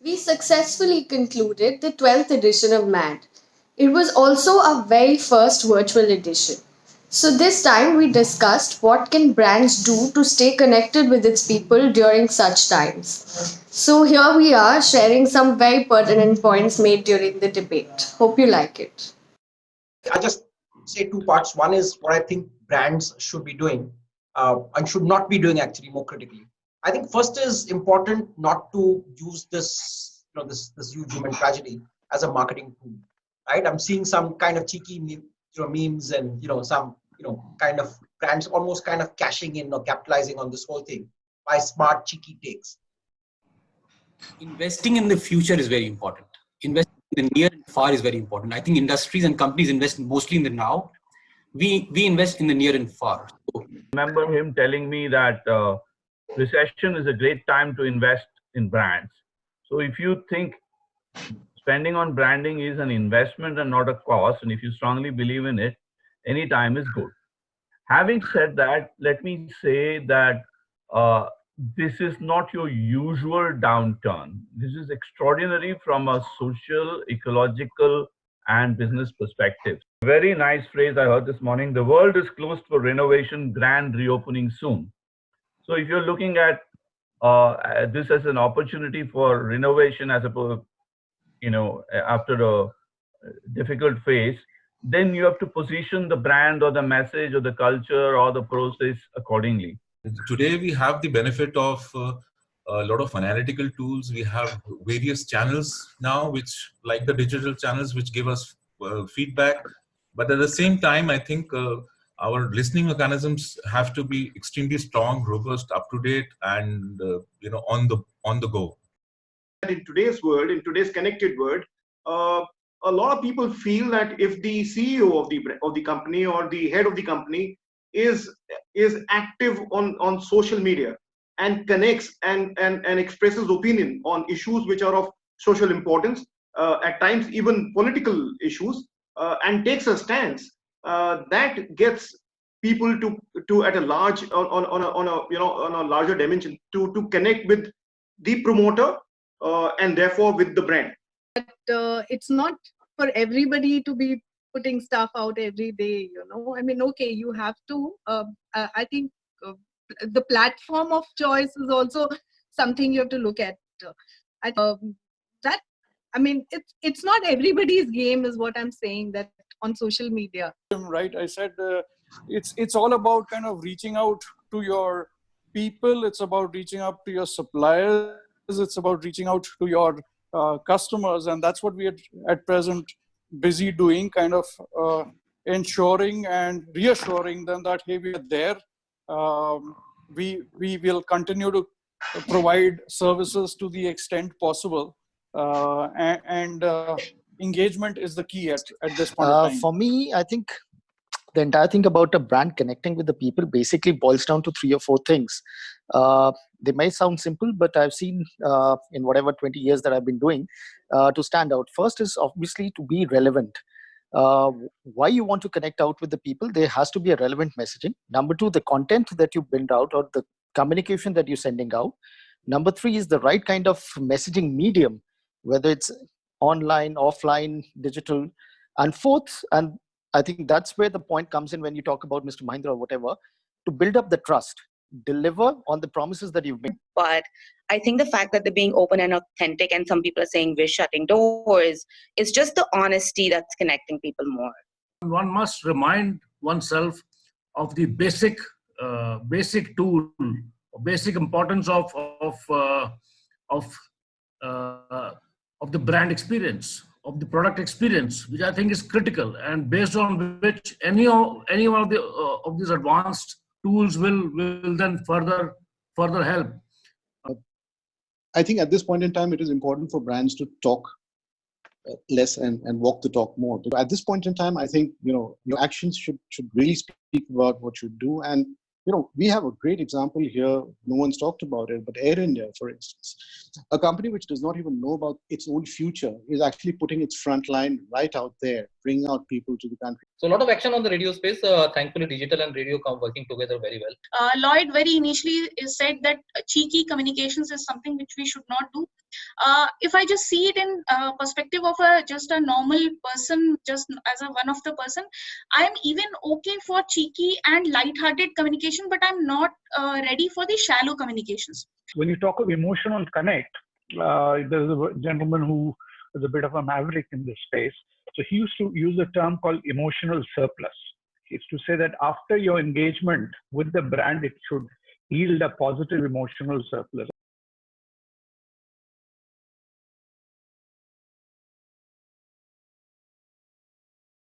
We successfully concluded the 12th edition of MAD. It was also our very first virtual edition. So this time we discussed what can brands do to stay connected with its people during such times. So here we are sharing some very pertinent points made during the debate. Hope you like it. I'll just say two parts. One is what I think brands should be doing and should not be doing actually more critically. I think first is important not to use this, this huge human tragedy as a marketing tool, right? I'm seeing some kind of cheeky, memes and some kind of brands almost kind of cashing in or capitalizing on this whole thing by smart cheeky takes. Investing in the future is very important. Investing in the near and far is very important. I think industries and companies invest mostly in the now. We invest in the near and far. So, remember him telling me that recession is a great time to invest in brands. So if you think spending on branding is an investment and not a cost, and if you strongly believe in it, any time is good. Having said that, let me say that this is not your usual downturn. This is extraordinary from a social, ecological, and business perspective. Very nice phrase I heard this morning. The world is closed for renovation, grand reopening soon. So if you're looking at this as an opportunity for renovation as a, after a difficult phase, then you have to position the brand or the message or the culture or the process accordingly. Today we have the benefit of a lot of analytical tools. We have various channels now, which like the digital channels, which give us feedback. But at the same time, I think our listening mechanisms have to be extremely strong, robust, up to date, and on the go. In today's world, in today's connected world, a lot of people feel that if the CEO of the company or the head of the company is active on social media and connects and expresses opinion on issues which are of social importance, at times even political issues, and takes a stance, that gets people to at a large on a larger dimension to connect with the promoter and therefore with the brand. But it's not for everybody to be putting stuff out every day, I mean, okay, you have to, I think the platform of choice is also something you have to look at. That, I mean, it's not everybody's game is what I'm saying, that on social media. Right, I said it's all about kind of reaching out to your people. It's about reaching out to your suppliers. It's about reaching out to your customers, and that's what we are at present busy doing, kind of ensuring and reassuring them that, hey, we are there. We will continue to provide services to the extent possible, and engagement is the key at this point in time. For me, I think the entire thing about a brand connecting with the people basically boils down to 3 or 4 things. They may sound simple, but I've seen in whatever 20 years that I've been doing to stand out. First is obviously to be relevant. Why you want to connect out with the people, there has to be a relevant messaging. Number 2, the content that you build out or the communication that you're sending out. Number 3 is the right kind of messaging medium, whether it's online, offline, digital. And fourth, and I think that's where the point comes in when you talk about Mr. Mahindra or whatever, to build up the trust, deliver on the promises that you've made. But I think the fact that they're being open and authentic, and some people are saying we're shutting doors, is just the honesty that's connecting people more. One must remind oneself of the basic tool, basic importance of the brand experience, of the product experience, which I think is critical, and based on which any one of these advanced tools will then further help. I think at this point in time, it is important for brands to talk less and walk the talk more. But at this point in time, I think your actions should really speak about what you do. And we have a great example here. No one's talked about it, but Air India, for instance, a company which does not even know about its own future, is actually putting its front line right out there bringing out people to the country. So a lot of action on the radio space. Thankfully, digital and radio come working together very well. Lloyd very initially said that cheeky communications is something which we should not do. If I just see it in perspective of just a normal person, just as a one of the person, I am even okay for cheeky and light-hearted communication, but I'm not ready for the shallow communications. When you talk of emotional connect, there's a gentleman who is a bit of a maverick in this space. So he used to use a term called emotional surplus. It's to say that after your engagement with the brand, it should yield a positive emotional surplus.